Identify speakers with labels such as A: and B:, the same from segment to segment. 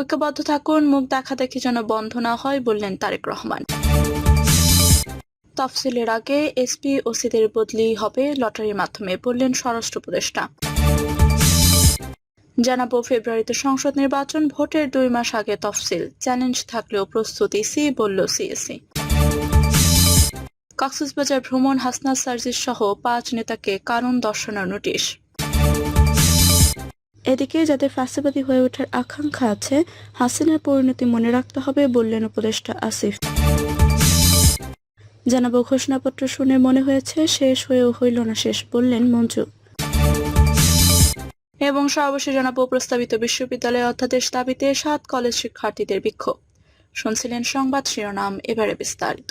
A: ঐক্যবদ্ধ থাকুন, মুখ দেখাদেখি যেন বন্ধ না হয় বললেন তারেক রহমান। তফসিলের আগে এসপি ওসিদের বদলি হবে লটারির মাধ্যমে বললেন স্বরাষ্ট্র উপদেষ্টা। জানাবো ফেব্রুয়ারিতে সংসদ নির্বাচন, ভোটের 2 মাস আগে তফসিল, চ্যালেঞ্জ থাকলেও প্রস্তুতি সি বলল সিএসি। কক্সবাজার ভ্রমণ, হাসনাত সার্জিস সহ 5 নেতাকে কারণ দর্শানোর নোটিশ। এদিকে যাদের ফ্যাসিবাদী হয়ে ওঠার আকাঙ্ক্ষা আছে, হাসিনার পরিণতি মনে রাখতে হবে বললেন উপদেষ্টা আসিফ। জানাবো ঘোষণাপত্র শুনে মনে হয়েছে শেষ হয়েও হইল না শেষ বললেন মঞ্জু। এবং সর্বশেষ জানাবো প্রস্তাবিত বিশ্ববিদ্যালয় অধ্যাদেশ দাবিতে 7 কলেজ শিক্ষার্থীদের বিক্ষোভ। শুনছিলেন সংবাদ শিরোনাম, এবারে বিস্তারিত।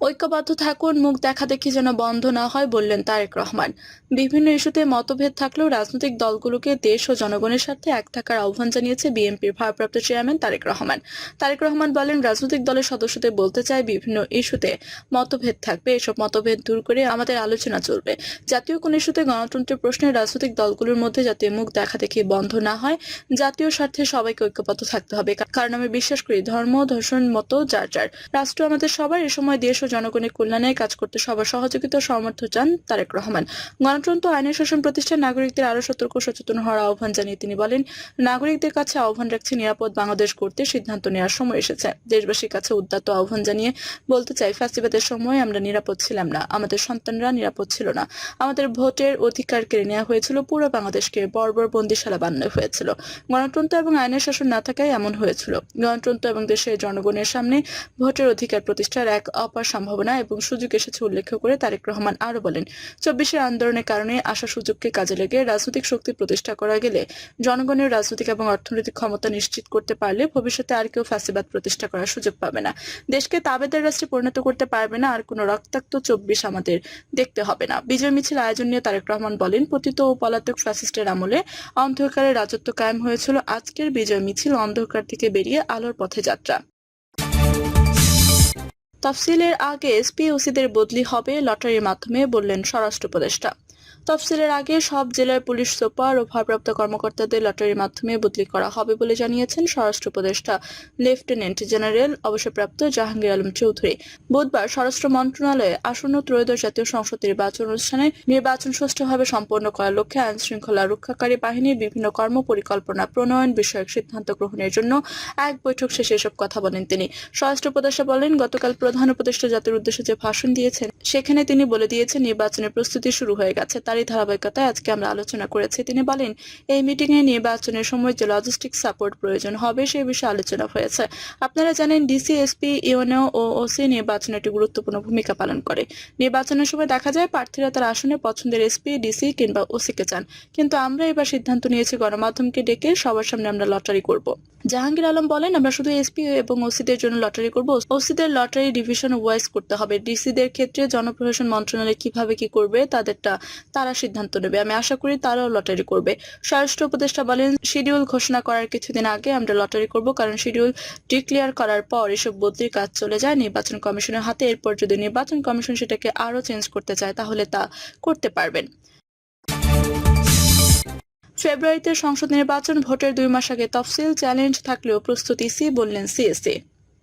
A: ঐক্যবদ্ধ থাকুন, মুখ দেখাদেখি যেন বন্ধ না হয় বললেন তারেক রহমান। বিভিন্ন ইস্যুতে মতভেদ থাকলেও রাজনৈতিক দলগুলোকে দেশ ও জনগণের সাথে এক থাকার আহ্বান জানিয়েছে বিএনপির ভারপ্রাপ্ত চেয়ারম্যান তারেক রহমান। তারেক রহমান বলেন, রাজনৈতিক দলের সদস্যদের বলতে চাই, বিভিন্ন ইস্যুতে মতভেদ থাকবে, এসব মতভেদ দূর করে আমাদের আলোচনা চলবে। জাতীয় কোন ইস্যুতে গণতন্ত্রের প্রশ্নে রাজনৈতিক দলগুলোর মধ্যে যাতে মুখ দেখাদেখি বন্ধ না হয়, জাতীয় স্বার্থে সবাইকে ঐক্যবদ্ধ থাকতে হবে। কারণ আমি বিশ্বাস করি ধর্ম, দর্শন, মত যার যার, রাষ্ট্র আমাদের সবার। এ সময় দেশ ও জনগণের কল্যাণে কাজ করতে সবার সহযোগিতা ও সামর্থ্য চান তারেক রহমান। গণতন্ত্র, আইনের শাসন প্রতিষ্ঠান, নাগরিকদের আরো সতর্ক সচেতন হওয়ার আহ্বান জানিয়ে তিনি বলেন, নাগরিকদের কাছে আহ্বান রাখছি, নিরাপদ বাংলাদেশ করতে সিদ্ধান্ত নেওয়ার সময় এসেছে। দেশবাসীর কাছে উদাত্ত আহ্বান জানিয়ে বলতে চাই, ফ্যাসিবাদের সময় আমরা নিরাপদ ছিলাম না, আমাদের সন্তানরা নিরাপদ ছিল না, আমাদের ভোটের অধিকার কেড়ে নেওয়া হয়েছিল, পুরো বাংলাদেশকে বর্বর বন্দিশালা বানানো হয়েছিল। গণতন্ত্র এবং আইনের শাসন না থাকায় এমন হয়েছিল। গণতন্ত্র এবং দেশের জনগণের সামনে ভোটের অধিকার প্রতিষ্ঠার এক অপার সম্ভাবনা এবং সুযোগ এসেছে উল্লেখ করে তারেক রহমান আরো বলেন, 24 আন্দোলনের কারণে আসা সুযোগকে কাজে লেগে রাজনৈতিক শক্তি প্রতিষ্ঠা করা গেলে, জনগণের রাজনৈতিক এবং অর্থনৈতিক ক্ষমতা নিশ্চিত করতে পারলে ভবিষ্যতে আর কেউ ফ্যাসিবাদ প্রতিষ্ঠা করার সুযোগ পাবে না, দেশকে তাবেদার রাষ্ট্রে পরিণত করতে পারবে না, আর কোনো রক্তাক্ত 24 আমাদের দেখতে হবে না। বিজয় মিছিল আয়োজন নিয়ে তারেক রহমান বলেন, পতিত ও পলাতক ফ্যাসিস্টের আমলে অন্ধকারের রাজত্ব কায়েম হয়েছিল, আজকের বিজয় মিছিল অন্ধকার থেকে বেরিয়ে আলোর পথে যাত্রা। তফসিলের আগে এসপি ওসিদের বদলি হবে লটারির মাধ্যমে বললেন স্বরাষ্ট্র উপদেষ্টা। তফসিলের আগে সব জেলার পুলিশ সুপার ও ভারপ্রাপ্ত কর্মকর্তাদের লটারির মাধ্যমে বদলি করা হবে বলে জানিয়েছেন স্বরাষ্ট্র উপদেষ্টা লেফটেন্যান্ট জেনারেল অবসরপ্রাপ্ত জাহাঙ্গীর আলম চৌধুরী। বুধবার স্বরাষ্ট্র মন্ত্রণালয়ে আসন্ন ত্রয়োদশ জাতীয় সংসদ নির্বাচন অনুষ্ঠানে নির্বাচন সুষ্ঠুভাবে সম্পন্ন করার লক্ষ্যে আইন শৃঙ্খলা রক্ষাকারী বাহিনীর বিভিন্ন কর্ম পরিকল্পনা প্রণয়ন বিষয়ক সিদ্ধান্ত গ্রহণের জন্য এক বৈঠক শেষে এসব কথা বলেন তিনি। স্বরাষ্ট্র উপদেষ্টা বলেন, গতকাল প্রধান উপদেষ্টা জাতির উদ্দেশ্যে যে ভাষণ দিয়েছেন সেখানে তিনি বলে দিয়েছেন নির্বাচনের প্রস্তুতি শুরু হয়ে গেছে। তারই ধারাবাহিকতায় আজকে আমরা আলোচনা করেছি। তিনি বলেন, এই মিটিং এ নির্বাচনের সময় যে লজিস্টিক সাপোর্ট প্রয়োজন হবে সে বিষয়ে আলোচনা হয়েছে। আপনারা জানেন, ডিসি, এসপি, ইউএনও ও ওসি নির্বাচনে একটি গুরুত্বপূর্ণ ভূমিকা পালন করে। নির্বাচনের সময় দেখা যায় প্রার্থীরা তার আসনে পছন্দের এসপি, ডিসি কিংবা ওসিকে চান, কিন্তু আমরা এবার সিদ্ধান্ত নিয়েছি গণমাধ্যমকে ডেকে সবার সামনে আমরা লটারি করব। জাহাঙ্গীর আলম বলেন, আমরা শুধু এসপি এবং ওসিদের জন্য লটারি করব, ওসিদের লটারি ডিভিশন ওয়াইজ করতে হবে। ডিসিদের ক্ষেত্রে জনপ্রশাসন মন্ত্রণালয় কিভাবে কি করবে তাদেরটা তারা সিদ্ধান্ত নেবে, আমি আশা করি তারাও লটারি করবে। স্বরাষ্ট্র উপদেষ্টা বলেন, শিডিউল ঘোষণা করার কিছুদিন আগে আমরা লটারি করব, কারণ শিডিউল ডিক্লেয়ার করার পর এসব বদলির কাজ চলে যায় নির্বাচন কমিশনের হাতে। এরপর যদি নির্বাচন কমিশন সেটাকে আরো চেঞ্জ করতে চায় তাহলে তা করতে পারবেন। ফেব্রুয়ারিতে সংসদ নির্বাচন, ভোটের 2 মাস আগে তফসিল, চ্যালেঞ্জ থাকলেও প্রস্তুতি সি বললেন সিএসি।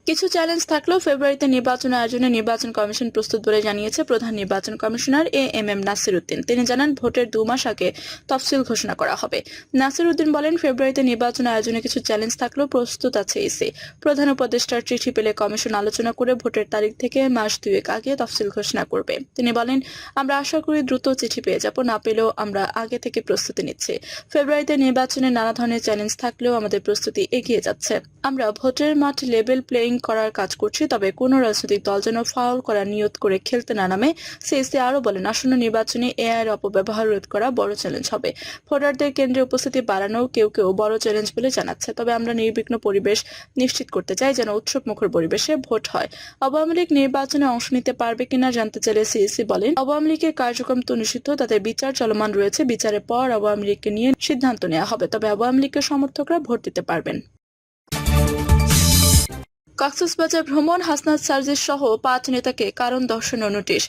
A: কিছু চ্যালেঞ্জ থাকলেও ফেব্রুয়ারিতে নির্বাচন আয়োজনে নির্বাচন কমিশন প্রস্তুত বলে জানিয়েছে প্রধান নির্বাচন কমিশনার এএমএম নাসির উদ্দিন। তিনি জানান, ভোটের 2 মাস আগে তফসিল ঘোষণা করা হবে। নাসির উদ্দিন বলেন, ফেব্রুয়ারিতে নির্বাচন আয়োজনে কিছু চ্যালেঞ্জ থাকলেও প্রস্তুত আছে ইসি। প্রধান উপদেষ্টার চিঠি পেলে কমিশন আলোচনা করে ভোটের তারিখ থেকে মাস 2 আগে তফসিল ঘোষণা করবে। তিনি বলেন, আমরা আশা করি দ্রুত চিঠি পেয়ে যাব, না পেলেও আমরা আগে থেকে প্রস্তুতি নিচ্ছি। ফেব্রুয়ারিতে নির্বাচনে নানা ধরনের চ্যালেঞ্জ থাকলেও আমাদের প্রস্তুতি এগিয়ে যাচ্ছে। আমরা ভোটের মাঠ লেভেল প্লেইং করার কাজ করছি, তবে কোনো রাজনৈতিক দল যেন ফাউল করার নিয়ত করে খেলতে না নামে। সিএসি আরো বলেন, আসন্ন নির্বাচনে এআই এর অপব্যবহার রোধ করা বড় চ্যালেঞ্জ হবে। ভোটারদের কেন্দ্রে উপস্থিতি বাড়ানো কেউ বড় চ্যালেঞ্জ বলে জানাচ্ছে, তবে আমরা নির্বিঘ্ন পরিবেশ নিশ্চিত করতে চাই যেন উৎসব মুখর পরিবেশে ভোট হয়। আওয়ামী লীগ নির্বাচনে অংশ নিতে পারবে কিনা জানতে চাইলে সিএসি বলেন, আওয়ামী লীগের কার্যক্রম তো নিষিদ্ধ, তাদের বিচার চলমান রয়েছে, বিচারের পর আওয়ামী লীগকে নিয়ে সিদ্ধান্ত নেওয়া হবে, তবে আওয়ামী লীগের সমর্থকরা ভোট দিতে পারবেন। কক্সবাজার ভ্রমণ, হাসনাত সার্জিস সহ 5 নেতাকে কারণ দর্শানোর নোটিশ।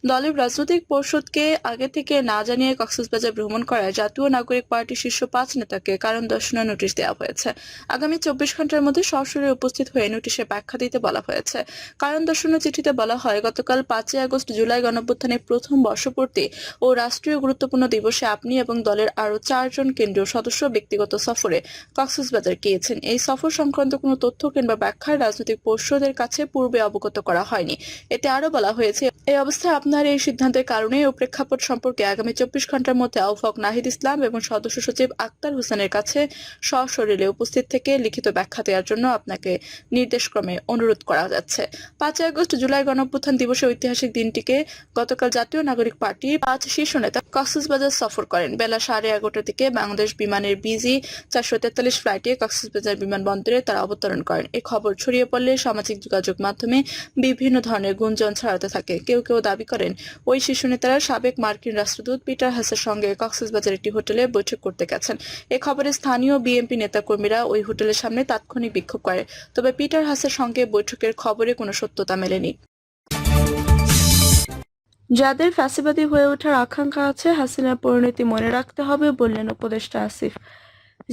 A: দলের রাজনৈতিক পরিষদকে আগে থেকে না জানিয়ে কক্সবাজার ভ্রমণ করায় জাতীয় নাগরিক পার্টির শীর্ষ ৫ নেতাকে কারণ দর্শানোর নোটিশ দেওয়া হয়েছে। আগামী ২৪ ঘন্টার মধ্যে সরাসরি উপস্থিত হয়ে নোটিশে ব্যাখ্যা দিতে বলা হয়েছে। কারণ দর্শানোর চিঠিতে বলা হয়, গতকাল ৫ই আগস্ট জুলাই গণঅভ্যুত্থানের প্রথম বর্ষপূর্তি ও রাষ্ট্রীয় গুরুত্বপূর্ণ দিবসে আপনি এবং দলের আরও ৪ জন কেন্দ্রীয় সদস্য ব্যক্তিগত সফরে কক্সবাজার গিয়েছেন। এই সফর সংক্রান্ত কোনো তথ্য কিংবা ব্যাখ্যা রাজনৈতিক পরিষদের কাছে পূর্বে অবগত করা হয়নি। এতে আরও বলা হয়েছে, এই অবস্থায় আপনার এই সিদ্ধান্তের কারণে ও প্রেক্ষাপট সম্পর্কে আগামী ২৪ ঘন্টার মধ্যে আহ্বায়ক নাহিদ ইসলাম এবং সদস্য সচিব আক্তার হোসেনের কাছে সশরীরে উপস্থিত থেকে লিখিত ব্যাখ্যা দেওয়ার জন্য আপনাকে নির্দেশক্রমে অনুরোধ করা যাচ্ছে। ৫ই আগস্ট জুলাই গণঅভ্যুত্থান দিবসের ঐতিহাসিক দিনটিকে গতকাল জাতীয় নাগরিক পার্টির ৫ শীর্ষ নেতা কক্সবাজার সফর করেন। বেলা 11:30টার দিকে বাংলাদেশ বিমানের BG 443 ফ্লাইটে কক্সবাজার বিমানবন্দরে তারা অবতরণ করেন। এই খবর ছড়িয়ে পড়লে সামাজিক যোগাযোগ মাধ্যমে বিভিন্ন ধরনের গুঞ্জন ছড়াতে থাকে। কেউ কেউ দাবি করেন, ওই শীর্ষ নেতারা সাবেক মার্কিন রাষ্ট্রদূত পিটার হাসের সঙ্গে কক্সবাজার একটি হোটেলে বৈঠক করতে গেছেন। এ খবরে স্থানীয় বিএনপি নেতাকর্মীরা ওই হোটেলের সামনে তাৎক্ষণিক বিক্ষোভ করে। তবে পিটার হাসের সঙ্গে বৈঠকের খবরে কোনো সত্যতা মেলেনি। যাদের ফ্যাসিবাদী হয়ে ওঠার আকাঙ্ক্ষা আছে, হাসিনার পরিণতি মনে রাখতে হবে, বললেন উপদেষ্টা আসিফ।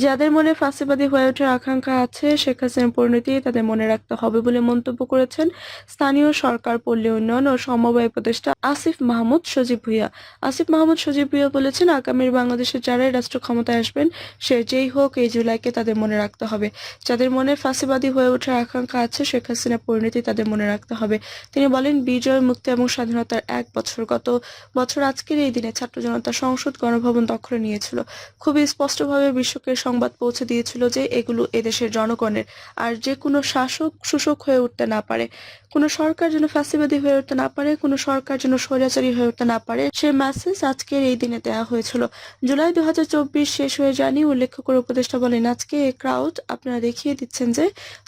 A: যাদের মনে ফাঁসিবাদী হয়ে ওঠার আকাঙ্ক্ষা আছে, শেখ হাসিনার পরিণতি তাদের মনে রাখতে হবে বলে মন্তব্য করেছেন স্থানীয় সরকার, পল্লী উন্নয়ন ও সমবায় উপদেষ্টা আসিফ মাহমুদ সজীব ভুঁইয়া। আসিফ মাহমুদ সজীব ভুঁইয়া বলেছেন, আগামীর বাংলাদেশের যারাই রাষ্ট্র ক্ষমতায় আসবেন, সে যেই হোক, এই জুলাইকে তাদের মনে রাখতে হবে। যাদের মনে ফাঁসিবাদী হয়ে ওঠার আকাঙ্ক্ষা আছে, শেখ হাসিনার পরিণতি তাদের মনে রাখতে হবে। তিনি বলেন, বিজয়, মুক্তি এবং স্বাধীনতার 1 বছর। গত বছর আজকের এই দিনে ছাত্র জনতা সংসদ গণভবন দখলে নিয়েছিল। খুবই স্পষ্টভাবে বিশ্বকে সংবাদ পৌঁছে দিয়েছিল যে এগুলো এদেশের জনগণের, আর যে কোনো শাসক শোষক হয়ে উঠতে না পারে, কোনো সরকার যেন ফ্যাসিবাদী হয়ে উঠতে না পারে, কোনো সরকার যেন স্বৈরাচারী হয়ে উঠতে না পারে, সেই মেসেজ আজকের এই দিনে দেওয়া হয়েছিল। জুলাই 2024 শেষ হয়ে যায়নি উল্লেখ করে উপদেষ্টা বলেন, আজকে এই ক্রাউড আপনারা দেখিয়ে দিচ্ছেন যে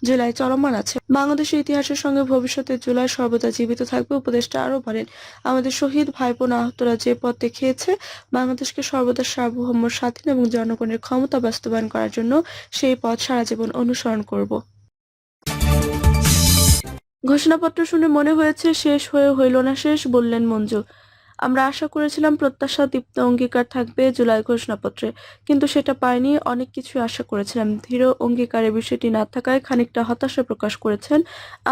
A: জুলাই চলমান আছে। বাংলাদেশের ইতিহাসের সঙ্গে ভবিষ্যতে জুলাই সর্বদা জীবিত থাকবে। উপদেষ্টা আরো বলেন, আমাদের শহীদ ভাই বোন আহতরা যে পথ দেখিয়েছে বাংলাদেশকে সর্বদা সার্বভৌম, স্বাধীন এবং জনগণের ক্ষমতা বাস্তবায়ন করার জন্য, সেই পথ সারা জীবন অনুসরণ করব। ঘোষণাপত্র শুনে মনে হয়েছে শেষ হয়ে হইল না শেষ, বললেন মঞ্জু। আমরা আশা করেছিলাম প্রত্যাশা দীপ্ত অঙ্গীকার থাকবে জুলাই ঘোষণাপত্রে, কিন্তু সেটা পাইনি। অনেক কিছু আশা করেছিলাম, দৃঢ় অঙ্গীকারের বিষয়টি না থাকায় খানিকটা হতাশা প্রকাশ করেছেন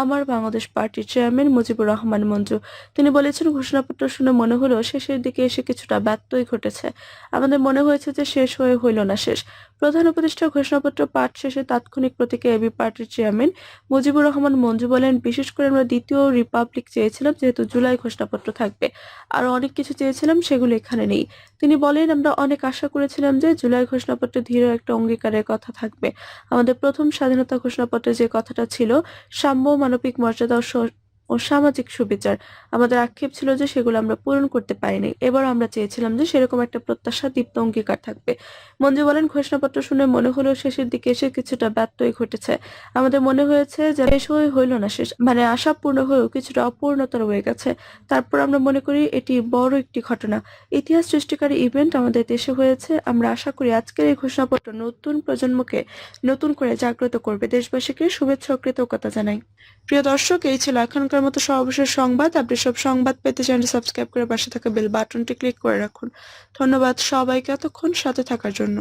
A: আমার বাংলাদেশ পার্টির চেয়ারম্যান মুজিবুর রহমান মঞ্জু। তিনি বলেছেন, ঘোষণাপত্র শুনে মনে হলো শেষের দিকে এসে কিছুটা ব্যত্যয় ঘটেছে। আমাদের মনে হয়েছে যে শেষ হয়ে হইল না শেষ। প্রধান উপদেষ্টা ঘোষণাপত্র পাঠ শেষে তাৎক্ষণিক প্রতিক্রিয়া এবি পার্টির চেয়ারম্যান মুজিবুর রহমান মঞ্জু বলেন, বিশেষ করে আমরা দ্বিতীয় রিপাবলিক চেয়েছিলাম, যেহেতু জুলাই ঘোষণাপত্র থাকবে। আরো অনেক কিছু চেয়েছিলাম, সেগুলো এখানে নেই। তিনি বলেন, আমরা অনেক আশা করেছিলাম যে জুলাই ঘোষণাপত্রে দৃঢ় একটা অঙ্গীকারের কথা থাকবে। আমাদের প্রথম স্বাধীনতা ঘোষণাপত্রে যে কথাটা ছিল, সাম্য, মানবিক মর্যাদা ও সামাজিক সুবিচার, আমাদের আক্ষেপ ছিল যে সেগুলো আমরা পূরণ করতে পারিনি। এবার আমরা চেয়েছিলাম যে সেরকম একটা প্রত্যাশা দীপ্ত অঙ্গীকার থাকবে। মঞ্জু বলেন, ঘোষণাপত্র শুনে মনে হলো শেষের দিকে এসে কিছুটা ব্যত্যয় ঘটেছে। আমাদের মনে হয়েছে যে শেষ হয়ে হইল না শেষ, মানে আশা পূর্ণ হয়েও কিছুটা অপূর্ণতা রয়ে গেছে। তারপর আমরা মনে করি এটি বড় একটি ঘটনা, ইতিহাস সৃষ্টিকারী ইভেন্ট আমাদের দেশে হয়েছে। আমরা আশা করি আজকের এই ঘোষণাপত্র নতুন প্রজন্মকে নতুন করে জাগ্রত করবে। দেশবাসীকে শুভেচ্ছা ও কৃতজ্ঞতা জানাই। প্রিয় দর্শক, এই ছিল এখনকার মতো সর্বশেষ সংবাদ। আপনি সব সংবাদ পেতে চ্যানেলটি সাবস্ক্রাইব করে পাশে থাকা বেল বাটনটি ক্লিক করে রাখুন। ধন্যবাদ সবাইকে এতক্ষণ সাথে থাকার জন্য।